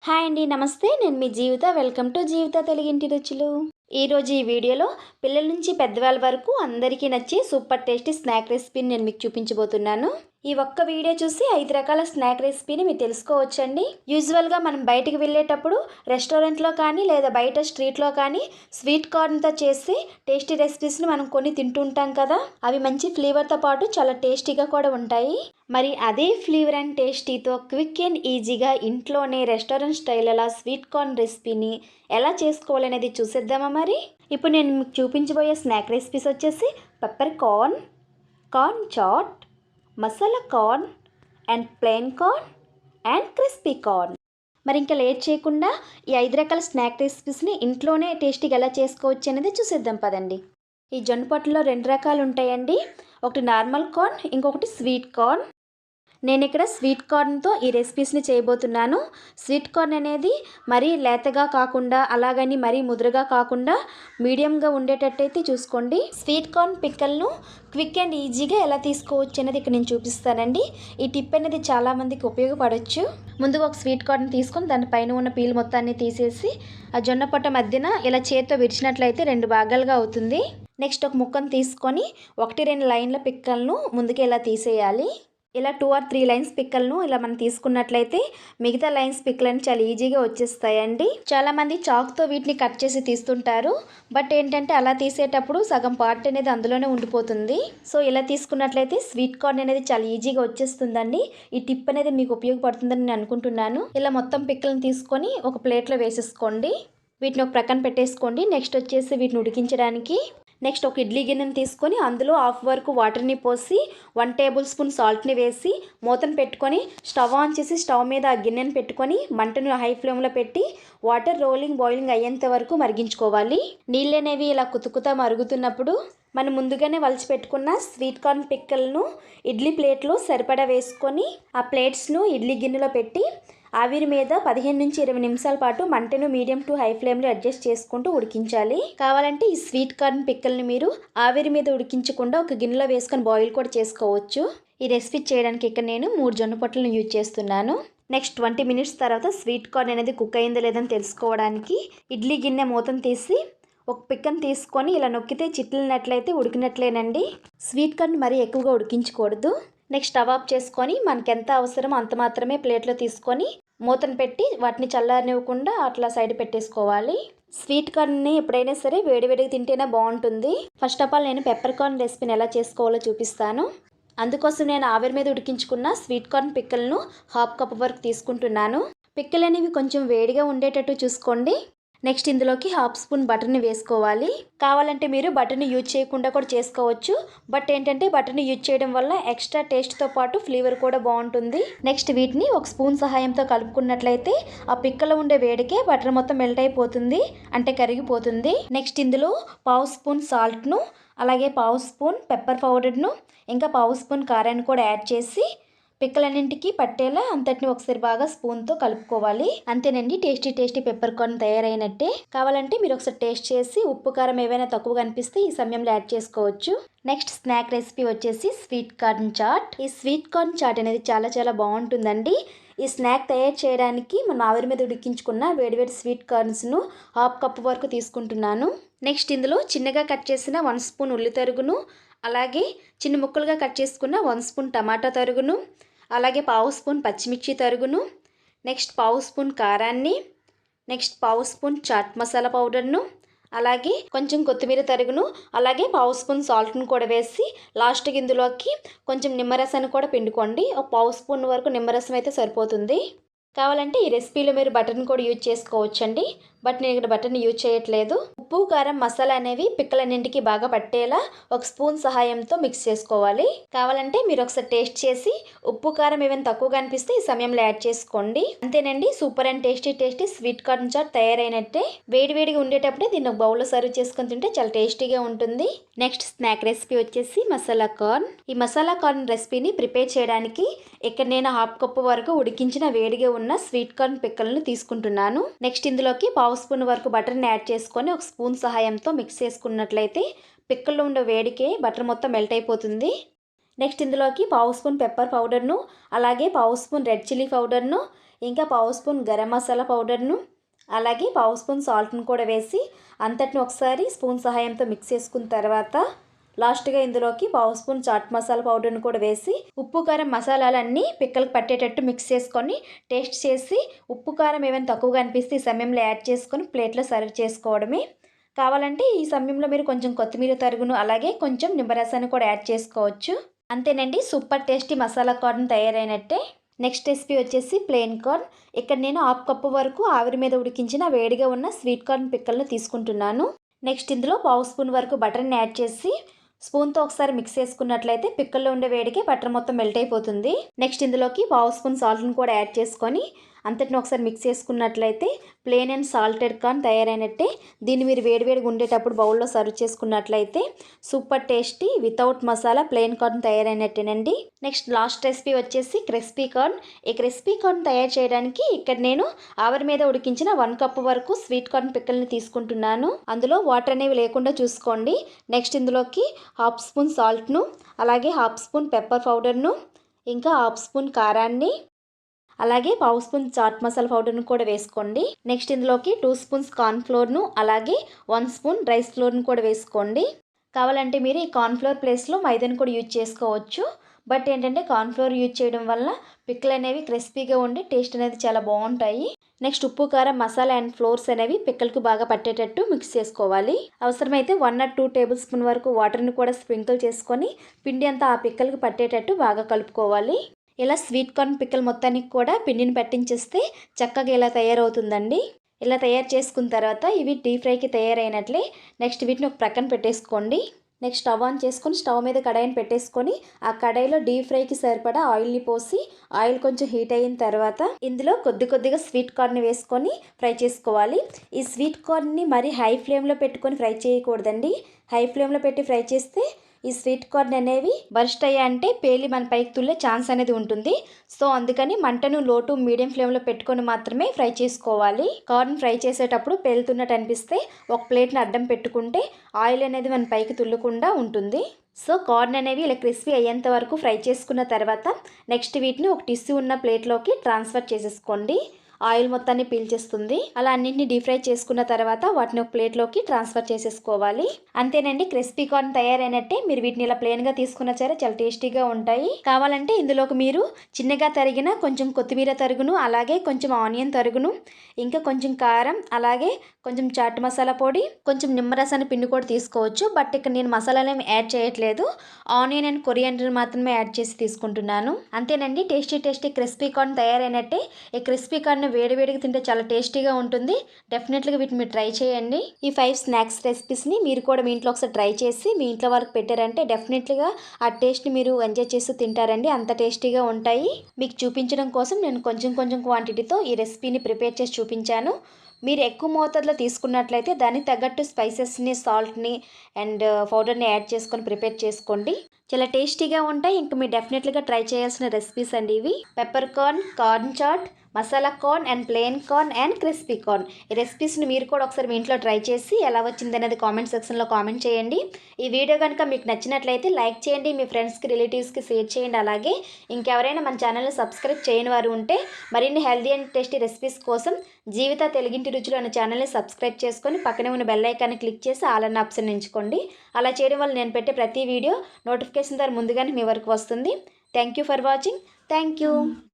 Hi అండి, నమస్తే. నేను మీ జీవిత. వెల్కమ్ టు జీవిత తెలుగింటి రుచులు. ఈరోజు ఈ వీడియోలో పిల్లల నుంచి పెద్దవాళ్ళ వరకు అందరికీ నచ్చే సూపర్ టేస్టీ స్నాక్ రెసిపీని నేను మీకు చూపించబోతున్నాను. ఈ ఒక్క వీడియో చూసి 5 రకాల స్నాక్ రెసిపీని మీరు తెలుసుకోవచ్చండి. యూజువల్గా మనం బయటికి వెళ్ళేటప్పుడు రెస్టారెంట్లో కానీ లేదా బయట స్ట్రీట్లో కానీ స్వీట్ కార్న్తో చేసే టేస్టీ రెసిపీస్ని మనం కొన్ని తింటూ ఉంటాం కదా. అవి మంచి ఫ్లేవర్తో పాటు చాలా టేస్టీగా కూడా ఉంటాయి. మరి అదే ఫ్లేవర్ అండ్ టేస్టీతో క్విక్ అండ్ ఈజీగా ఇంట్లోనే రెస్టారెంట్ స్టైల్ అలా స్వీట్ కార్న్ రెసిపీని ఎలా చేసుకోవాలనేది చూసేద్దామా మరి. ఇప్పుడు నేను మీకు చూపించబోయే స్నాక్ రెసిపీస్ వచ్చేసి pepper corn, corn chaat, masala corn and plain corn and crispy corn. మరి ఇంకా లేట్ చేయకుండా ఈ 5 రకాల స్నాక్ రెసిపీస్ని ఇంట్లోనే టేస్టీగా ఎలా చేసుకోవచ్చు అనేది చూసేద్దాం పదండి. ఈ జొన్న పొట్టులో 2 రకాలు ఉంటాయండి. ఒకటి నార్మల్ కార్న్, ఇంకొకటి స్వీట్ కార్న్. నేను ఇక్కడ స్వీట్ కార్న్తో ఈ రెసిపీస్ని చేయబోతున్నాను. స్వీట్ కార్న్ అనేది మరీ లేతగా కాకుండా అలాగని మరీ ముదురుగా కాకుండా మీడియంగా ఉండేటట్టయితే చూసుకోండి. స్వీట్ కార్న్ పిక్కల్ను క్విక్ అండ్ ఈజీగా ఎలా తీసుకోవచ్చు అనేది ఇక్కడ నేను చూపిస్తానండి. ఈ టిప్ అనేది చాలామందికి ఉపయోగపడవచ్చు. ముందుగా ఒక స్వీట్ కార్న్ తీసుకొని దానిపైన ఉన్న పీల్ మొత్తాన్ని తీసేసి ఆ జొన్న పొట్ట మధ్యన ఇలా చేత్తో విరిచినట్లయితే 2 భాగాలుగా అవుతుంది. నెక్స్ట్ ఒక ముక్కను తీసుకొని 1-2 లైన్ల పిక్కలను ముందుకు ఇలా తీసేయాలి. ఇలా 2 or 3 లైన్స్ పిక్కలను ఇలా మనం తీసుకున్నట్లయితే మిగతా లైన్స్ పిక్కలని చాలా ఈజీగా వచ్చేస్తాయండి. చాలామంది చాక్తో వీటిని కట్ చేసి తీస్తుంటారు. బట్ ఏంటంటే అలా తీసేటప్పుడు సగం పార్ట్ అనేది అందులోనే ఉండిపోతుంది. సో ఇలా తీసుకున్నట్లయితే స్వీట్ కార్న్ అనేది చాలా ఈజీగా వచ్చేస్తుందండి. ఈ టిప్ అనేది మీకు ఉపయోగపడుతుందని నేను అనుకుంటున్నాను. ఇలా మొత్తం పిక్కలను తీసుకొని ఒక ప్లేట్లో వేసేసుకోండి. వీటిని ఒక ప్రక్కన పెట్టేసుకోండి. నెక్స్ట్ వచ్చేసి వీటిని ఉడికించడానికి నెక్స్ట్ ఒక ఇడ్లీ గిన్నెని తీసుకొని అందులో హాఫ్ వరకు వాటర్ని పోసి 1 టేబుల్ స్పూన్ సాల్ట్ని వేసి మూతను పెట్టుకొని స్టవ్ ఆన్ చేసి స్టవ్ మీద ఆ గిన్నెని పెట్టుకొని మంటను హై ఫ్లేమ్లో పెట్టి వాటర్ బాయిలింగ్ అయ్యేంత వరకు మరిగించుకోవాలి. నీళ్ళు అనేవి ఇలా కుతుకుతా మరుగుతున్నప్పుడు మనం ముందుగానే వలిచి పెట్టుకున్న స్వీట్ కార్న్ పిక్కలను ఇడ్లీ ప్లేట్లో సరిపడా వేసుకొని ఆ ప్లేట్స్ను ఇడ్లీ గిన్నెలో పెట్టి ఆవిరి మీద 15 నుంచి 20 నిమిషాల పాటు మంటను మీడియం టు హై ఫ్లేమ్లో అడ్జస్ట్ చేసుకుంటూ ఉడికించాలి. కావాలంటే ఈ స్వీట్ కార్న్ పిక్కల్ని మీరు ఆవిరి మీద ఉడికించకుండా ఒక గిన్నెలో వేసుకొని బాయిల్ కూడా చేసుకోవచ్చు. ఈ రెసిపీ చేయడానికి ఇక్కడ నేను 3 జొన్న పొట్లను యూజ్ చేస్తున్నాను. నెక్స్ట్ 20 మినిట్స్ తర్వాత స్వీట్ కార్న్ అనేది కుక్ అయిందో లేదని తెలుసుకోవడానికి ఇడ్లీ గిన్నె మూతను తీసి ఒక పిక్కను తీసుకొని ఇలా నొక్కితే చిట్లినట్లయితే ఉడికినట్లేనండి. స్వీట్ కార్న్ మరీ ఎక్కువగా ఉడికించకూడదు. నెక్స్ట్ స్టవ్ ఆఫ్ చేసుకొని మనకి ఎంత అవసరమో అంత మాత్రమే ప్లేట్లో తీసుకొని మూతను పెట్టి వాటిని చల్లారనివ్వకుండా అట్లా సైడ్ పెట్టేసుకోవాలి. స్వీట్ కార్న్ని ఎప్పుడైనా సరే వేడివేడిగా తింటేనే బాగుంటుంది. ఫస్ట్ ఆఫ్ ఆల్ నేను పెప్పర్ కార్న్ రెసిపీని ఎలా చేసుకోవాలో చూపిస్తాను. అందుకోసం నేను ఆవిరి మీద ఉడికించుకున్న స్వీట్ కార్న్ పిక్కలను 1/2 కప్ వరకు తీసుకుంటున్నాను. పిక్కలు అనేవి కొంచెం వేడిగా ఉండేటట్టు చూసుకోండి. నెక్స్ట్ ఇందులోకి 1/2 స్పూన్ బటర్ని వేసుకోవాలి. కావాలంటే మీరు బటర్ని యూజ్ చేయకుండా కూడా చేసుకోవచ్చు. బట్ ఏంటంటే బటర్ని యూజ్ చేయడం వల్ల ఎక్స్ట్రా టేస్ట్తో పాటు ఫ్లేవర్ కూడా బాగుంటుంది. నెక్స్ట్ వీటిని ఒక స్పూన్ సహాయంతో కలుపుకున్నట్లయితే ఆ పిక్కలో ఉండే వేడికే బటర్ మొత్తం మెల్ట్ అయిపోతుంది, అంటే కరిగిపోతుంది. నెక్స్ట్ ఇందులో 1/2 స్పూన్ సాల్ట్ను, అలాగే 1/2 స్పూన్ పెప్పర్ పౌడర్ను, ఇంకా 1/2 స్పూన్ కారాన్ని కూడా యాడ్ చేసి పిక్కలన్నింటికి పట్టేలా అంతటిని ఒకసారి బాగా స్పూన్తో కలుపుకోవాలి. అంతేనండి, టేస్టీ పెప్పర్ కార్న్ తయారైనట్టే. కావాలంటే మీరు ఒకసారి టేస్ట్ చేసి ఉప్పు కారం ఏవైనా తక్కువగా అనిపిస్తే ఈ సమయంలో యాడ్ చేసుకోవచ్చు. నెక్స్ట్ స్నాక్ రెసిపీ వచ్చేసి స్వీట్ కార్న్ చాట్. ఈ స్వీట్ కార్న్ చాట్ అనేది చాలా బాగుంటుందండి. ఈ స్నాక్ తయారు చేయడానికి మనం ఆవిరి మీద ఉడికించుకున్న వేడివేడి స్వీట్ కార్న్స్ను 1/2 కప్ వరకు తీసుకుంటున్నాను. నెక్స్ట్ ఇందులో చిన్నగా కట్ చేసిన 1 స్పూన్ ఉల్లి తరుగును, అలాగే చిన్న ముక్కలుగా కట్ చేసుకున్న 1 స్పూన్ టమాటా తరుగును, అలాగే 1/2 స్పూన్ పచ్చిమిర్చి తరుగును, నెక్స్ట్ 1/2 స్పూన్ కారాన్ని, నెక్స్ట్ 1/2 స్పూన్ చాట్ మసాలా పౌడర్ను, అలాగే కొంచెం కొత్తిమీర తరుగును, అలాగే 1/2 స్పూన్ సాల్ట్ను కూడా వేసి లాస్ట్కి ఇందులోకి కొంచెం నిమ్మరసాన్ని కూడా పిండుకోండి. ఒక 1/2 స్పూన్ వరకు నిమ్మరసం అయితే సరిపోతుంది. కావాలంటే ఈ రెసిపీలో మీరు బటర్ని కూడా యూజ్ చేసుకోవచ్చండి. బట్ నేను ఇక్కడ బటర్ని యూజ్ చేయట్లేదు. ఉప్పు కారం మసాలా అనేవి పిక్కలన్నింటికి బాగా పట్టేలా ఒక స్పూన్ సహాయంతో మిక్స్ చేసుకోవాలి. కావాలంటే మీరు ఒకసారి టేస్ట్ చేసి ఉప్పు కారం ఏమైనా తక్కువగా అనిపిస్తే ఈ సమయంలో యాడ్ చేసుకోండి. అంతేనండి, super and tasty sweet corn chaat తయారైనట్టే. వేడివేడిగా ఉండేటప్పుడే దీన్ని ఒక బౌల్లో సర్వ్ చేసుకొని తింటే చాలా టేస్టీగా ఉంటుంది. నెక్స్ట్ స్నాక్ రెసిపీ వచ్చేసి మసాలా కార్న్. ఈ మసాలా కార్న్ రెసిపీని ప్రిపేర్ చేయడానికి ఇక్కడ నేను 1/2 కప్ వరకు ఉడికించిన వేడిగా ఉన్న స్వీట్ కార్న్ పిక్కలను తీసుకుంటున్నాను. నెక్స్ట్ ఇందులోకి 1/2 స్పూన్ వరకు బటర్ని యాడ్ చేసుకొని ఒక స్పూన్ సహాయంతో మిక్స్ చేసుకున్నట్లయితే పిక్కల్లో ఉండే వేడికే బటర్ మొత్తం మెల్ట్ అయిపోతుంది. నెక్స్ట్ ఇందులోకి 1/2 స్పూన్ పెప్పర్ పౌడర్ను, అలాగే 1/2 స్పూన్ రెడ్ చిల్లీ పౌడర్ను, ఇంకా పావు స్పూన్ గరం మసాలా పౌడర్ను, అలాగే పావు స్పూన్ సాల్ట్ను కూడా వేసి అంతటిని ఒకసారి స్పూన్ సహాయంతో మిక్స్ చేసుకున్న తర్వాత లాస్ట్గా ఇందులోకి పావు స్పూన్ చాట్ మసాలా పౌడర్ను కూడా వేసి ఉప్పు కారం మసాలాలన్నీ పిక్కలకు పట్టేటట్టు మిక్స్ చేసుకొని టేస్ట్ చేసి ఉప్పు కారం ఏమైనా తక్కువగా అనిపిస్తే ఈ సమయంలో యాడ్ చేసుకొని ప్లేట్లో సర్వ్ చేసుకోవడమే. కావాలంటే ఈ సమయంలో మీరు కొంచెం కొత్తిమీర తరుగును అలాగే కొంచెం నిమ్మరసాన్ని కూడా యాడ్ చేసుకోవచ్చు. అంతేనండి, సూపర్ టేస్టీ మసాలా కార్న్ తయారైనట్టే. నెక్స్ట్ రెసిపీ వచ్చేసి ప్లెయిన్ కార్న్. ఇక్కడ నేను హాఫ్ కప్పు వరకు ఆవిరి మీద ఉడికించిన వేడిగా ఉన్న స్వీట్ కార్న్ పిక్కలను తీసుకుంటున్నాను. నెక్స్ట్ ఇందులో పావు స్పూన్ వరకు బటర్ని యాడ్ చేసి స్పూన్తో ఒకసారి మిక్స్ చేసుకున్నట్లయితే పిక్కల్లో ఉండే వేడికి బటర్ మొత్తం మెల్ట్ అయిపోతుంది. నెక్స్ట్ ఇందులోకి పావు స్పూన్ సాల్ట్ని కూడా యాడ్ చేసుకొని అంతటిని ఒకసారి మిక్స్ చేసుకున్నట్లయితే ప్లెయిన్ అండ్ సాల్టెడ్ కార్న్ తయారైనట్టే. దీన్ని మీరు వేడివేడిగా ఉండేటప్పుడు బౌల్లో సర్వ్ చేసుకున్నట్లయితే super tasty without masala plain corn తయారైనట్టేనండి. నెక్స్ట్ లాస్ట్ రెసిపీ వచ్చేసి క్రిస్పీ కార్న్. ఈ క్రిస్పీ కార్న్ తయారు చేయడానికి ఇక్కడ నేను ఆవిరి మీద ఉడికించిన 1 కప్పు వరకు స్వీట్ కార్న్ పిక్కల్ని తీసుకుంటున్నాను. అందులో వాటర్ అనేవి లేకుండా చూసుకోండి. నెక్స్ట్ ఇందులోకి హాఫ్ స్పూన్ సాల్ట్ను, అలాగే హాఫ్ స్పూన్ పెప్పర్ పౌడర్ను, ఇంకా హాఫ్ స్పూన్ కారాన్ని, అలాగే పావు స్పూన్ చాట్ మసాలా పౌడర్ను కూడా వేసుకోండి. నెక్స్ట్ ఇందులోకి 2 స్పూన్స్ కార్న్ ఫ్లోర్ను, అలాగే 1 స్పూన్ రైస్ ఫ్లోర్ను కూడా వేసుకోండి. కావాలంటే మీరు ఈ కార్న్ ఫ్లోర్ ప్లేస్లో మైదాను కూడా యూజ్ చేసుకోవచ్చు. బట్ ఏంటంటే కార్న్ ఫ్లోర్ యూజ్ చేయడం వల్ల పిక్కలు అనేవి క్రిస్పీగా ఉండి టేస్ట్ అనేది చాలా బాగుంటాయి. నెక్స్ట్ ఉప్పు కారం మసాలా అండ్ ఫ్లోర్స్ అనేవి పిక్కలకు బాగా పట్టేటట్టు మిక్స్ చేసుకోవాలి. అవసరమైతే 1 or 2 టేబుల్ స్పూన్ వరకు వాటర్ని కూడా స్ప్రింకిల్ చేసుకొని పిండి అంతా ఆ పిక్కలకు పట్టేటట్టు బాగా కలుపుకోవాలి. ఇలా స్వీట్ కార్న్ పిక్కల్ మొత్తానికి కూడా పిండిని పట్టించేస్తే చక్కగా ఇలా తయారవుతుందండి. ఇలా తయారు చేసుకున్న తర్వాత ఇవి డీప్ ఫ్రైకి తయారైనట్లే. నెక్స్ట్ వీటిని ఒక ప్రక్కన పెట్టేసుకోండి. నెక్స్ట్ స్టవ్ ఆన్ చేసుకొని స్టవ్ మీద కడాయిని పెట్టేసుకొని ఆ కడాయిలో డీప్ ఫ్రైకి సరిపడా ఆయిల్ని పోసి ఆయిల్ కొంచెం హీట్ అయిన తర్వాత ఇందులో కొద్దిగా స్వీట్ కార్న్ని వేసుకొని ఫ్రై చేసుకోవాలి. ఈ స్వీట్ కార్న్ని మరి హై ఫ్లేమ్లో పెట్టుకొని ఫ్రై చేయకూడదండి. హై ఫ్లేమ్లో పెట్టి ఫ్రై చేస్తే ఈ స్వీట్ కార్న్ అనేవి బర్స్ట్ అయ్యాయంటే పేలి మన పైకి తుల్లే ఛాన్స్ అనేది ఉంటుంది. సో అందుకని మంటను లో టు మీడియం ఫ్లేమ్లో పెట్టుకొని మాత్రమే ఫ్రై చేసుకోవాలి. కార్న్ ఫ్రై చేసేటప్పుడు పేలుతున్నట్టు అనిపిస్తే ఒక ప్లేట్ని అడ్డం పెట్టుకుంటే ఆయిల్ అనేది మన పైకి తుల్లకుండా ఉంటుంది. సో కార్న్ అనేవి ఇలా క్రిస్పీ అయ్యేంత వరకు ఫ్రై చేసుకున్న తర్వాత నెక్స్ట్ వీటిని ఒక టిష్యూ ఉన్న ప్లేట్లోకి ట్రాన్స్ఫర్ చేసేసుకోండి. ఆయిల్ మొత్తాన్ని పీల్చేస్తుంది. అలా అన్నింటినీ డీప్ ఫ్రై చేసుకున్న తర్వాత వాటిని ఒక ప్లేట్లోకి ట్రాన్స్ఫర్ చేసేసుకోవాలి. అంతేనండి, క్రిస్పీ కార్న్ తయారైనట్టే. మీరు వీటిని ఇలా ప్లెయిన్గా తీసుకున్న సరే చాలా టేస్టీగా ఉంటాయి. కావాలంటే ఇందులోకి మీరు చిన్నగా తరిగిన కొంచెం కొత్తిమీర తరుగును, అలాగే కొంచెం ఆనియన్ తరుగును, ఇంకా కొంచెం కారం, అలాగే కొంచెం చాట్ మసాలా పొడి, కొంచెం నిమ్మరసాన్ని పిండి కూడా తీసుకోవచ్చు. బట్ ఇక్కడ నేను మసాలాలు యాడ్ చేయట్లేదు. ఆనియన్ అండ్ కొరియాండర్ మాత్రమే యాడ్ చేసి తీసుకుంటున్నాను. అంతేనండి, టేస్టీ క్రిస్పీ కార్న్ తయారైనట్టే. ఈ క్రిస్పీ కార్న్ వేడివేడిగా తింటే చాలా టేస్టీగా ఉంటుంది. డెఫినెట్గా వీటిని మీరు ట్రై చేయండి. ఈ 5 స్నాక్స్ రెసిపీస్ని మీరు కూడా మీ ఇంట్లో ఒకసారి ట్రై చేసి మీ ఇంట్లో వరకు పెట్టారంటే డెఫినెట్గా ఆ టేస్ట్ని మీరు ఎంజాయ్ చేస్తూ తింటారండి. అంత టేస్టీగా ఉంటాయి. మీకు చూపించడం కోసం నేను కొంచెం క్వాంటిటీతో ఈ రెసిపీని ప్రిపేర్ చేసి చూపించాను. మీరు ఎక్కువ మోతాదులో తీసుకున్నట్లయితే దానికి తగ్గట్టు స్పైసెస్ని, సాల్ట్ని అండ్ పౌడర్ని యాడ్ చేసుకొని ప్రిపేర్ చేసుకోండి. చాలా టేస్టీగా ఉంటాయి. ఇంకా మీరు డెఫినెట్గా ట్రై చేయాల్సిన రెసిపీస్ అండి ఇవి. Pepper corn, corn chaat, masala corn and plain corn and crispy corn. ఈ రెసిపీస్ని మీరు కూడా ఒకసారి మీ ఇంట్లో ట్రై చేసి ఎలా వచ్చింది అనేది కామెంట్ సెక్షన్లో కామెంట్ చేయండి. ఈ వీడియో కనుక మీకు నచ్చినట్లయితే లైక్ చేయండి, మీ ఫ్రెండ్స్కి, రిలేటివ్స్కి షేర్ చేయండి. అలాగే ఇంకెవరైనా మన ఛానల్ని సబ్స్క్రైబ్ చేయని వారు ఉంటే మరిన్ని హెల్దీ అండ్ టేస్టీ రెసిపీస్ కోసం జీవిత తెలుగింటి రుచులు అనే ఛానల్ని సబ్స్క్రైబ్ చేసుకొని పక్కనే ఉన్న బెల్ ఐకాన్ని క్లిక్ చేసి ఆల్ అన్న ఆప్షన్ ఎంచుకోండి. అలా చేయడం వల్ల నేను పెట్టే ప్రతి వీడియో నోటిఫికేషన్ ద్వారా ముందుగానే మీ వరకు వస్తుంది. Thank you for watching. Thank you.